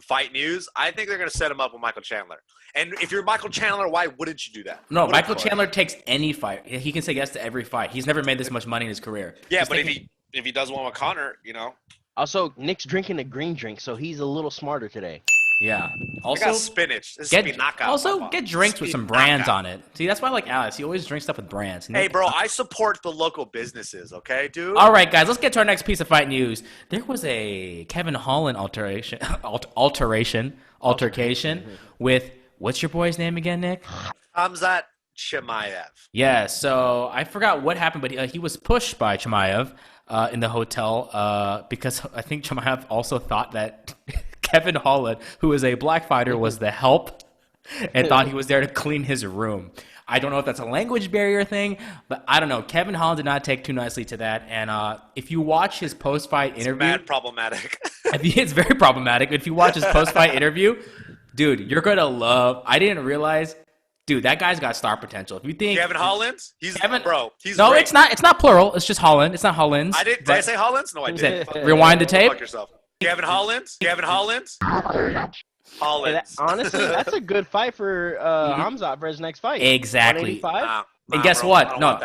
fight news. I think they're going to set him up with Michael Chandler. And if you're Michael Chandler, why wouldn't you do that? No, What Michael if- Chandler takes any fight. He can say yes to every fight. He's never made this much money in his career. Yeah, Just but think- if he does one with Conor, Also, Nick's drinking a green drink, so he's a little smarter today. yeah. I Also, got spinach. This is spinaca. get drinks with some brands on it. See, that's why I like Alex. He always drinks stuff with brands. Hey, bro, I support the local businesses, okay, dude? All right, guys, let's get to our next piece of fight news. There was a Kevin Holland altercation with what's your boy's name again, Nick? Khamzat Chimaev. Yeah, so I forgot what happened, but he was pushed by Chimaev in the hotel because I think Chimaev also thought that Kevin Holland, who is a black fighter, was the help and thought he was there to clean his room. I don't know if that's a language barrier thing, but I don't know. Kevin Holland did not take too nicely to that. And if you watch his post-fight interview, Mad problematic. I think it's very problematic. If you watch his post-fight interview, dude, you're going to love. I didn't realize, dude, that guy's got star potential. If you think Kevin Holland? He's Kevin, he's no, great. It's not. It's not plural. It's just Holland. It's not Holland's. Did I say Hollands? No, I didn't. Rewind the tape. Fuck yourself. Kevin Holland? Hey, honestly, that's a good fight for Khamzat for his next fight. Exactly. 185? And guess what? No,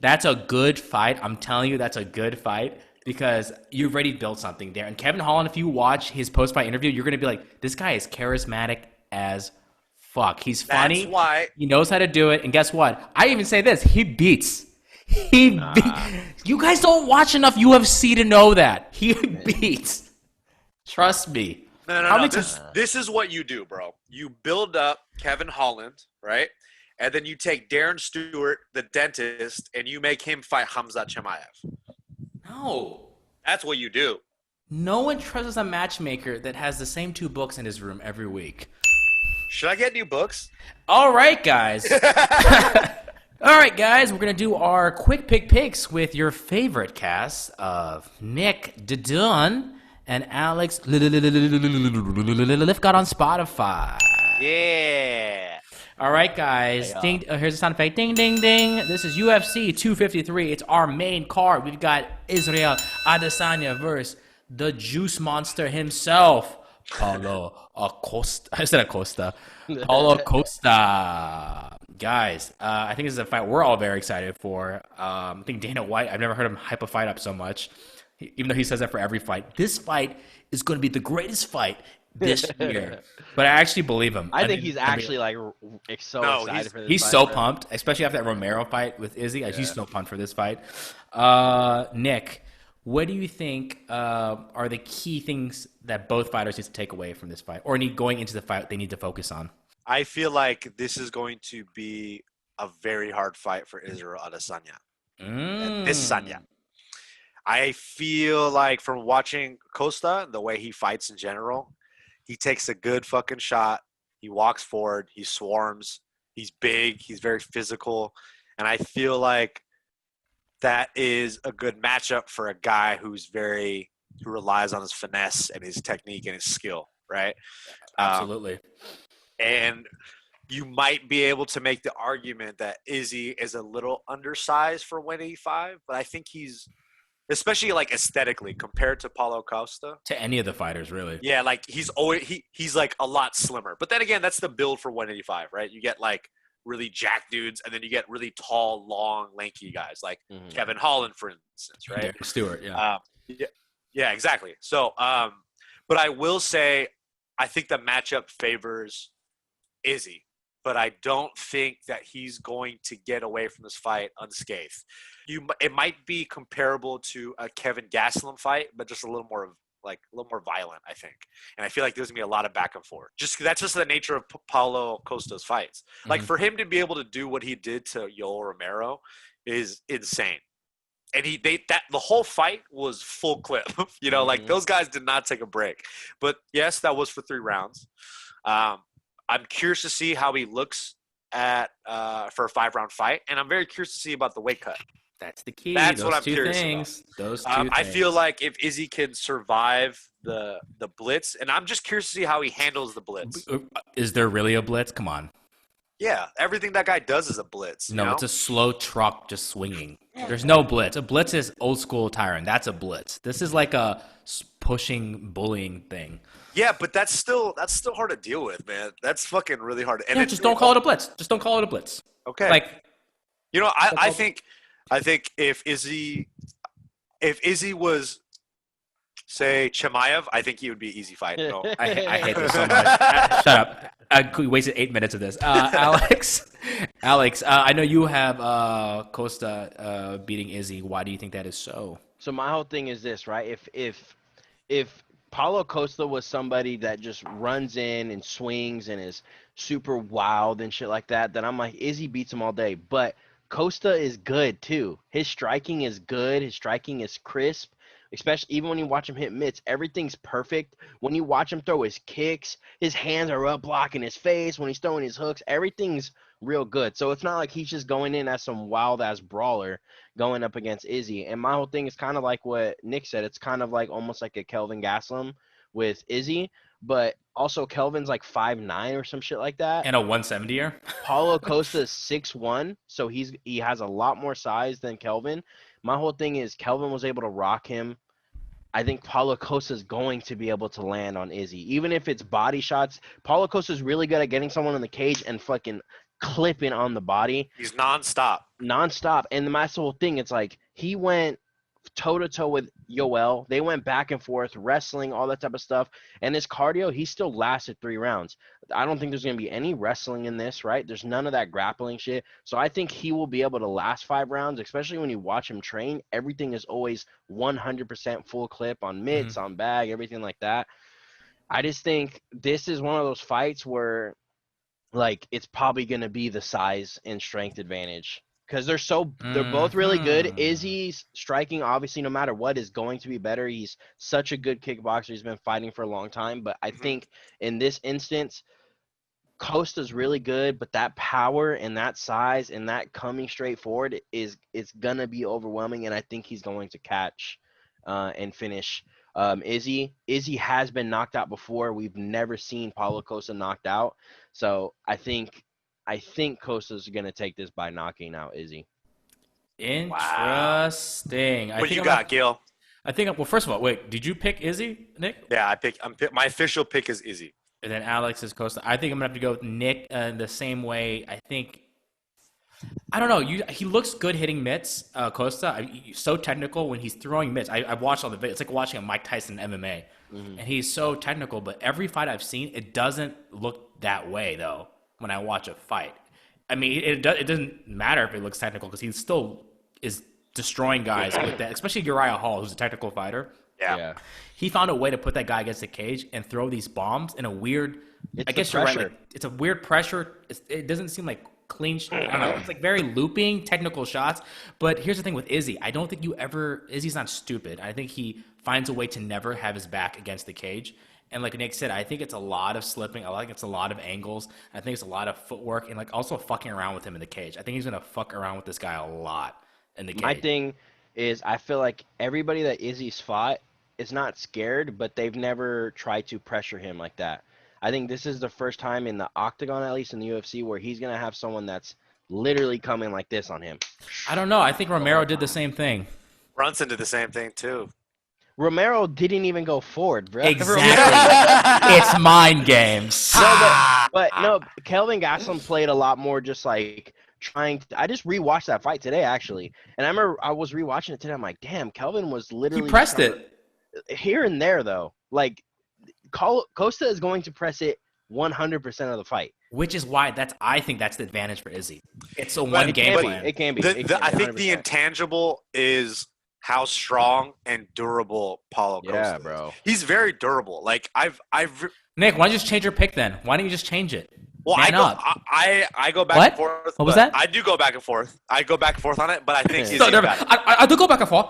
That's a good fight. I'm telling you, that's a good fight because you've already built something there. And Kevin Holland, if you watch his post-fight interview, you're going to be like, this guy is charismatic as fuck. He's funny. That's why. He knows how to do it. And guess what? I even say this. He beats. You guys don't watch enough UFC to know that. He beats. Trust me. No. This is what you do, bro. You build up Kevin Holland, right? And then you take Darren Stewart, the dentist, and you make him fight Khamzat Chimaev. No. That's what you do. No one trusts a matchmaker that has the same 2 books in his room every week. Should I get new books? All right, guys. All right, guys. We're going to do our quick picks with your favorite cast of Nick Dunn and Alex Lifgot on Spotify. Yeah. All right, guys. Ding, here's the sound effect. Ding, ding, ding. This is UFC 253. It's our main card. We've got Israel Adesanya versus the juice monster himself, Paulo Acosta. I said Acosta. Paulo Costa. Guys, I think this is a fight we're all very excited for. I think Dana White, I've never heard him hype a fight up so much, even though he says that for every fight. This fight is going to be the greatest fight this year. But I actually believe him. I think he's actually excited for this He's fight, so bro. pumped, especially after that Romero fight with Izzy. He's so pumped for this fight. Nick, what do you think are the key things that both fighters need to take away from this fight, or need going into the fight they need to focus on? I feel like this is going to be a very hard fight for Israel Adesanya. Adesanya. I feel like from watching Costa, the way he fights in general, he takes a good fucking shot. He walks forward. He swarms. He's big. He's very physical. And I feel like that is a good matchup for a guy who relies on his finesse and his technique and his skill, right? Absolutely. And you might be able to make the argument that Izzy is a little undersized for 185, but I think he's, especially like aesthetically compared to Paulo Costa. To any of the fighters, really. Yeah, like he's like a lot slimmer. But then again, that's the build for 185, right? You get like really jacked dudes, and then you get really tall, long, lanky guys like Kevin Holland, for instance, right? Stewart, yeah. Yeah, exactly. So, but I will say, I think the matchup favors Izzy, but I don't think that he's going to get away from this fight unscathed. It might be comparable to a Kevin Gastelum fight, but just a little more violent, I think. And I feel like there's gonna be a lot of back and forth. That's just the nature of Paulo Costa's fights. Like for him to be able to do what he did to Yoel Romero is insane. And the whole fight was full clip. Like those guys did not take a break. But yes, that was for 3 rounds. I'm curious to see how he looks for a 5-round fight, and I'm very curious to see about the weight cut. That's the key. That's Those what I'm two curious things. about. Those two I things. feel like if Izzy can survive the blitz, and I'm just curious to see how he handles the blitz. Is there really a blitz? Come on. Yeah, everything that guy does is a blitz. No, it's a slow truck just swinging. There's no blitz. A blitz is old school Tyrant. That's a blitz. This is like a pushing, bullying thing. Yeah, but that's still hard to deal with, man. That's fucking really hard. And Just don't call it a blitz. Just don't call it a blitz. Okay. Like, I think if Izzy was, say, Chimaev, I think he would be an easy fight. No. I hate this so much. Shut up. We wasted 8 minutes of this. Alex, I know you have Costa beating Izzy. Why do you think that is so? So my whole thing is this, right? If Paulo Costa was somebody that just runs in and swings and is super wild and shit like that, then I'm like, Izzy beats him all day. But Costa is good too. His striking is good. His striking is crisp. Especially even when you watch him hit mitts, everything's perfect. When you watch him throw his kicks, his hands are up blocking his face. When he's throwing his hooks, everything's real good. So it's not like he's just going in as some wild-ass brawler going up against Izzy. And my whole thing is kind of like what Nick said. It's kind of like almost like a Kelvin Gastelum with Izzy. But also Kelvin's like 5'9" or some shit like that. And a 170er? Paulo Costa is 6'1", so he has a lot more size than Kelvin. My whole thing is Kelvin was able to rock him I think Paulo Costa is going to be able to land on Izzy, even if it's body shots. Paulo Costa is really good at getting someone in the cage and fucking clipping on the body He's nonstop. nonstop. And that's the whole thing. It's like he went toe to toe with Yoel. They went back and forth, wrestling, all that type of stuff. And his cardio, he still lasted 3 rounds. I don't think there's going to be any wrestling in this, right? There's none of that grappling shit. So I think he will be able to last 5 rounds, especially when you watch him train. Everything is always 100% full clip on mitts, on bag, everything like that. I just think this is one of those fights where, like, it's probably going to be the size and strength advantage. Because they're both really good. Izzy's striking, obviously, no matter what, is going to be better. He's such a good kickboxer. He's been fighting for a long time. But I think in this instance, Costa's really good. But that power and that size and that coming straight forward it's going to be overwhelming. And I think he's going to catch and finish Izzy. Izzy has been knocked out before. We've never seen Paulo Costa knocked out. So I think Costa's going to take this by knocking out Izzy. Interesting. What you got, Gil? I think. Well, first of all, wait. Did you pick Izzy, Nick? Yeah, my official pick is Izzy. And then Alex is Costa. I think I'm gonna have to go with Nick the same way. I think. I don't know. He looks good hitting mitts, Costa. So technical when he's throwing mitts. I've watched all the videos. It's like watching a Mike Tyson MMA, and he's so technical. But every fight I've seen, it doesn't look that way though. When I watch a fight, I mean, it doesn't matter if it looks technical because he still is destroying guys with that. Especially Uriah Hall, who's a technical fighter. Yeah. He found a way to put that guy against the cage and throw these bombs in a weird. I guess you're right. Like, it's a weird pressure. It doesn't seem like clean. I don't know. It's like very looping technical shots. But here's the thing with Izzy. I don't think Izzy's not stupid. I think he finds a way to never have his back against the cage. And like Nick said, I think it's a lot of slipping. I think it's a lot of angles. I think it's a lot of footwork and like also fucking around with him in the cage. I think he's gonna fuck around with this guy a lot in the cage. My thing is, I feel like everybody that Izzy's fought is not scared, but they've never tried to pressure him like that. I think this is the first time in the octagon, at least in the UFC, where he's gonna have someone that's literally coming like this on him. I don't know. I think Romero did the same thing. Brunson did the same thing too. Romero didn't even go forward, bro. Exactly. It's mind games. No, Kelvin Gastelum played a lot more just like trying to, I just rewatched that fight today, actually. And I remember I was rewatching it today. I'm like, damn, Kelvin was literally. He pressed it. Here and there, though. Like, Costa is going to press it 100% of the fight. Which is why I think that's the advantage for Izzy. It's a one game plan. It can be. I think the intangible is how strong and durable Paulo Costa is. Bro. He's very durable. Like I've Nick, why don't you just change your pick then? Why don't you just change it? Well, I go back and forth. What was that? I do go back and forth. I go back and forth on it, but I think Izzy I do go back and forth.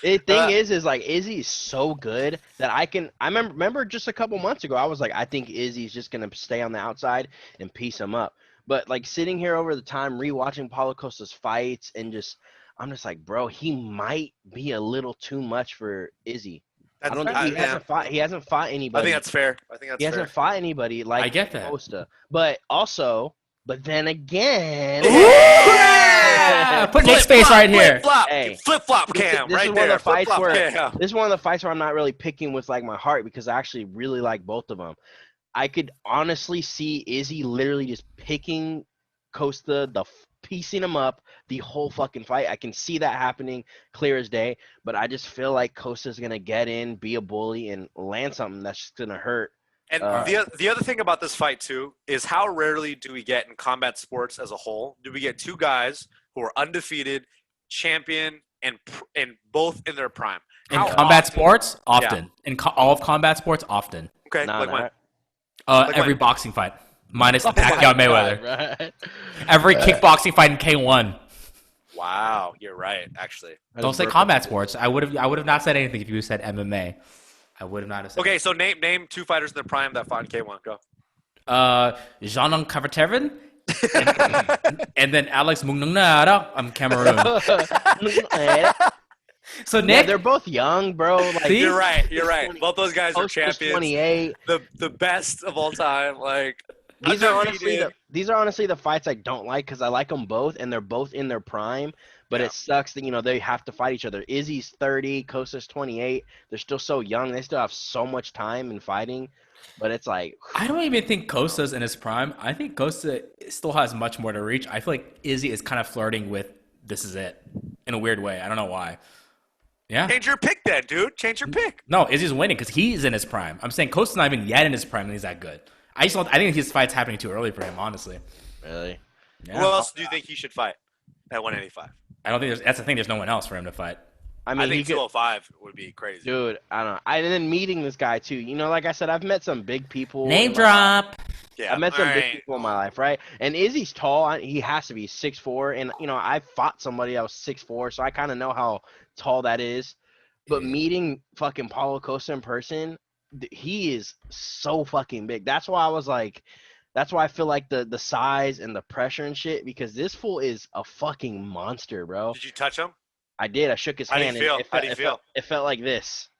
The thing is like Izzy is so good that I remember just a couple months ago I was like, I think Izzy's just gonna stay on the outside and piece him up. But like sitting here over the time rewatching Paulo Costa's fights and I'm just like, bro, he might be a little too much for Izzy. I don't think he hasn't fought anybody. I think that's fair. He hasn't fought anybody like I get that. Costa. But then again, put Nick's face right here. Flip flop cam right there. This is one of the fights where I'm not really picking with like my heart because I actually really like both of them. I could honestly see Izzy literally just picking Costa, piecing him up the whole fucking fight. I can see that happening clear as day, but I just feel like Costa's gonna get in, be a bully, and land something that's just gonna hurt. And the other thing about this fight too is how rarely do we get in combat sports as a whole? Do we get two guys who are undefeated, champion, and both in their prime? In combat sports, often. Yeah. In all of combat sports, often. Okay, like when? Every boxing fight. Minus Pacquiao Mayweather. Right. Every kickboxing fight in K1. Wow, you're right. Actually, don't say combat sports. I would have not said anything if you said MMA. I would have not said. Okay, so name two fighters in their prime that fought in K1. Go. Jean Kavatevin, and then Alex Mungnara. I'm Cameroon. So Nick, they're both young, bro. Like, you're right. Both those guys are champions. 28. The best of all time. Like, these are honestly the fights I don't like because I like them both and they're both in their prime. But it sucks that they have to fight each other. Izzy's 30, Costa's 28. They're still so young. They still have so much time in fighting. But it's like I don't even think Costa's in his prime. I think Costa still has much more to reach. I feel like Izzy is kind of flirting with this is it in a weird way. I don't know why. Yeah. Change your pick then, dude. Change your pick. No, Izzy's winning because he's in his prime. I'm saying Costa's not even yet in his prime and he's that good. I think his fight's happening too early for him, honestly. really. Yeah. Who else do you think he should fight at 185? I don't think that's the thing. There's no one else for him to fight. I mean, I think 205 would be crazy. dude, I don't know. And then meeting this guy too. Like I said, I've met some big people. Name drop. Yeah, I've met some big alright. people in my life, right? And Izzy's tall. He has to be 6'4". And I fought somebody that was 6'4", so I kind of know how tall that is. But meeting fucking Paulo Costa in person, he is so fucking big. That's why I was like, that's why I feel like the size and the pressure and shit, because this fool is a fucking monster, bro. Did you touch him? I did. I shook his How do you hand. feel? And How do you feel? It felt like this.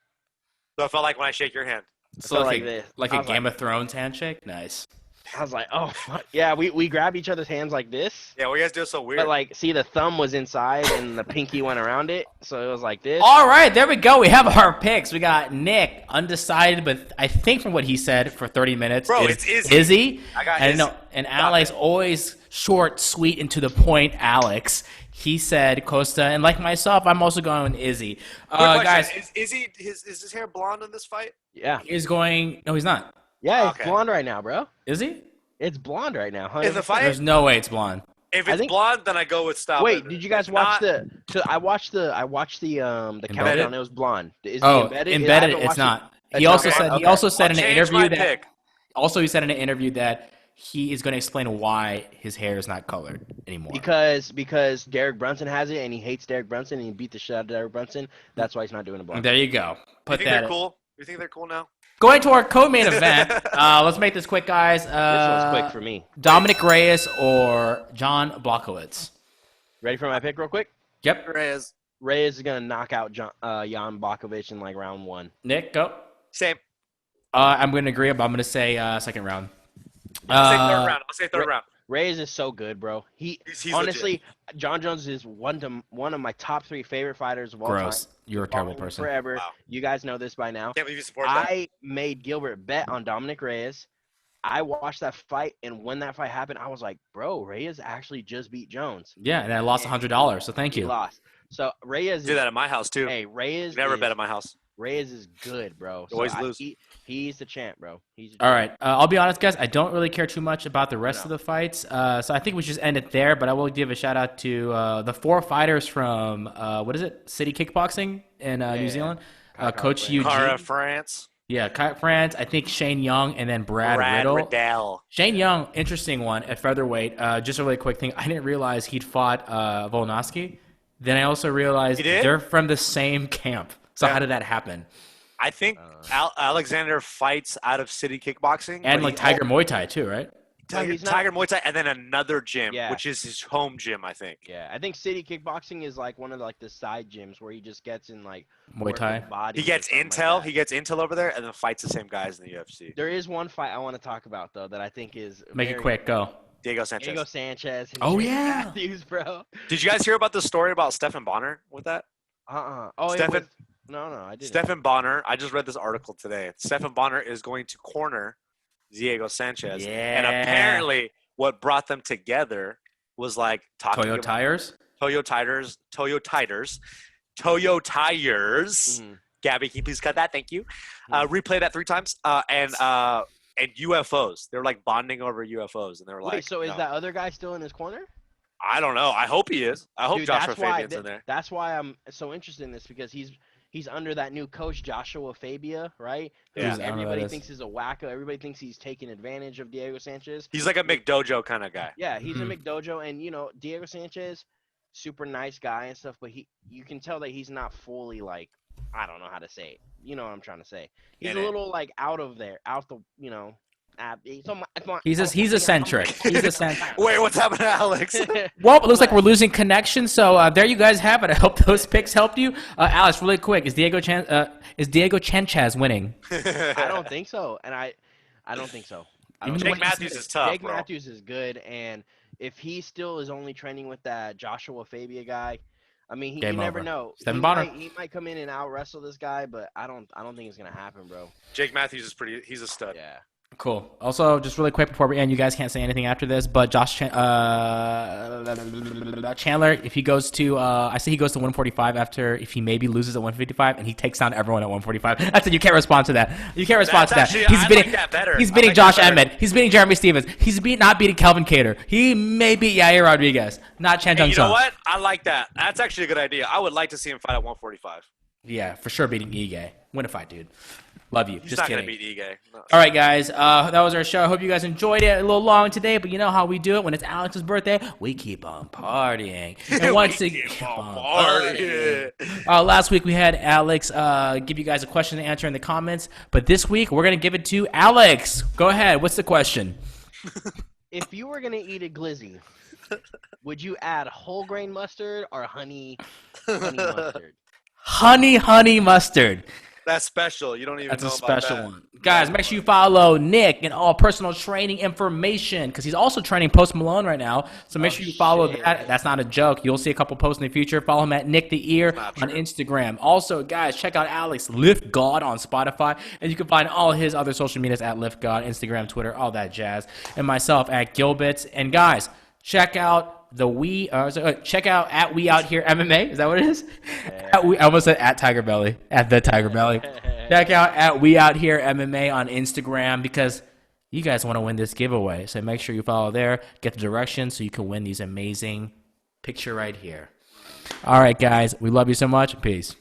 So it felt like when I shake your hand. So like this. like I a was Game of Thrones handshake? Nice. I was like, oh, fuck. Yeah, we grabbed each other's hands like this. Yeah, what you guys do is so weird. But, like, see, the thumb was inside and the pinky went around it. So it was like this. All right, there we go. We have our picks. We got Nick, undecided, but I think from what he said for 30 minutes, Bro, it's it's Izzy. Izzy. I got and Izzy. no, and Alex, always short, sweet, and to the point, Alex. He said Costa, and like myself, I'm also going with Izzy. Quick question. Guys, is his hair blonde in this fight? Yeah. he's going. No, he's not. Yeah, Okay. it's blonde right now, bro. Is he? It's blonde right now. In the 100%. fight? There's no way it's blonde. If I it's think- blonde, then I go with stop. Wait, it. did you guys If watch not, I watched the countdown. It was blonde. Is it Oh, embedded? I embedded. haven't It's watched not. it. He It's also not? said. Okay. He also said I'll in an change interview my that. pick. Also, he said in an interview that he is going to explain why his hair is not colored anymore. Because Derek Brunson has it and he hates Derek Brunson and he beat the shit out of Derek Brunson. That's why he's not doing it blonde. There you go. You Put think that. they're cool? You think they're cool now? Going to our co-main event. Let's make this quick, guys. This one's quick for me. Dominic Reyes or John Blachowicz. Ready for my pick real quick? Yep. Reyes. Reyes is gonna knock out Jan Blachowicz in like round 1. Nick, go. Same. I'm going to agree, but I'm going to say second round. I'll say third round. I'll say third round. Reyes is so good, bro. He's honestly, John Jones is one of my top 3 favorite fighters of all Gross. time. You're a terrible Following him person. Forever. Wow. You guys know this by now. Can't believe you support that. I made Gilbert bet on Dominic Reyes. I watched that fight, and when that fight happened, I was like, bro, Reyes actually just beat Jones. Yeah, and I lost $100, so thank He you. lost. So Reyes Do that at my house too. Hey, Reyes Never is, bet at my house. Reyes is good, bro. So Always lose. He's the champ, bro. He's All right. I'll be honest, guys. I don't really care too much about the rest of the fights. So I think we should just end it there. But I will give a shout out to the 4 fighters from, what is it? City Kickboxing in New Zealand. Coach Eugene. Cara France. Yeah, Kyle France. I think Shane Young and then Brad Riddle. Shane Young, interesting one at featherweight. Just a really quick thing. I didn't realize he'd fought Volkanovski. Then I also realized they're from the same camp. So how did that happen? I think Alexander fights out of City Kickboxing. And but like Tiger Muay Thai too, right? Tiger Muay Thai, and then another gym, Yeah. which is his home gym, I think. Yeah, I think City Kickboxing is like one of like the side gyms where he just gets in like Muay Thai. bodies He gets or something intel. like that. He gets intel over there, and then fights the same guys in the UFC. There is one fight I want to talk about though that I think is Make it quick. Go. Diego Sanchez. Diego Sanchez. And Oh, Jake yeah. Matthews, bro. Did you guys hear about the story about Stephen Bonner with that? Oh, Stephen- no, I didn't. Stephen Bonner. I just read this article today. Stephen Bonner is going to corner Diego Sanchez, and Yeah. apparently, what brought them together was like talking Toyo about Tires. Toyo Tires. Mhm. Gabby, can you please cut that? Thank you. Replay that 3 times. And UFOs. They're like bonding over UFOs, and they're like, Wait, so is no. that other guy still in his corner? I don't know. I hope he is. I hope Dude, Joshua that's why Fabian's in there. That's why I'm so interested in this because he's under that new coach Joshua Fabia, right? Who Yeah. I don't know who that everybody is. thinks is a wacko. Everybody thinks he's taking advantage of Diego Sanchez. He's like a McDojo kind of guy. Yeah, he's Mhm. a McDojo, and Diego Sanchez, super nice guy and stuff, but you can tell that he's not fully like, I don't know how to say it. You know what I'm trying to say? He's In a it. little like out of there, He's eccentric. He's eccentric. Wait, what's happening to Alex? Well, it looks like we're losing connection. So there you guys have it. I hope those picks helped you. Alex, really quick, is Diego Sanchez winning? I don't think so, and I don't think so. Jake Matthews is tough, Jake bro. Matthews is good, and if he still is only training with that Joshua Fabia guy, I mean, you never know. He might come in and out wrestle this guy, but I don't think it's gonna happen, bro. Jake Matthews is he's a stud. Yeah. Cool. Also, just really quick before we end, you guys can't say anything after this, but Chandler, if he goes to, I say he goes to 145 if he maybe loses at 155 and he takes down everyone at 145. That's it. You can't respond to that. You can't respond to that. He's beating Josh Emmett. He's beating Jeremy Stevens. He's not beating Kelvin Cater. He may beat Yair Rodriguez, not Chan Jung You know Sung. what? I like that. That's actually a good idea. I would like to see him fight at 145. Yeah, for sure beating Ige. Win a fight, dude. Love you. He's Just not kidding. going to beat Ige. No. All right, guys. That was our show. I hope you guys enjoyed it. A little long today, but you know how we do it. When it's Alex's birthday, we keep on partying. And once again, last week we had Alex give you guys a question to answer in the comments, but this week we're going to give it to Alex. Go ahead. What's the question? If you were gonna eat a glizzy, would you add whole grain mustard or honey mustard? Honey mustard. That's special. You don't even know That's a about special that. one. Guys, make sure you follow Nick and all personal training information because he's also training Post Malone right now. So make sure you follow that. That's not a joke. You'll see a couple posts in the future. Follow him at Nick the Ear on Instagram. Also, guys, check out Alex Lift God on Spotify. And you can find all his other social medias at Lift God, Instagram, Twitter, all that jazz. And myself at Gilbert. And guys, check out check out at We Out Here MMA. Is that what it is? I almost said at Tiger Belly. At the Tiger Belly. Check out at We Out Here MMA on Instagram because you guys want to win this giveaway. So make sure you follow there. Get the directions so you can win these amazing picture right here. All right, guys. We love you so much. Peace.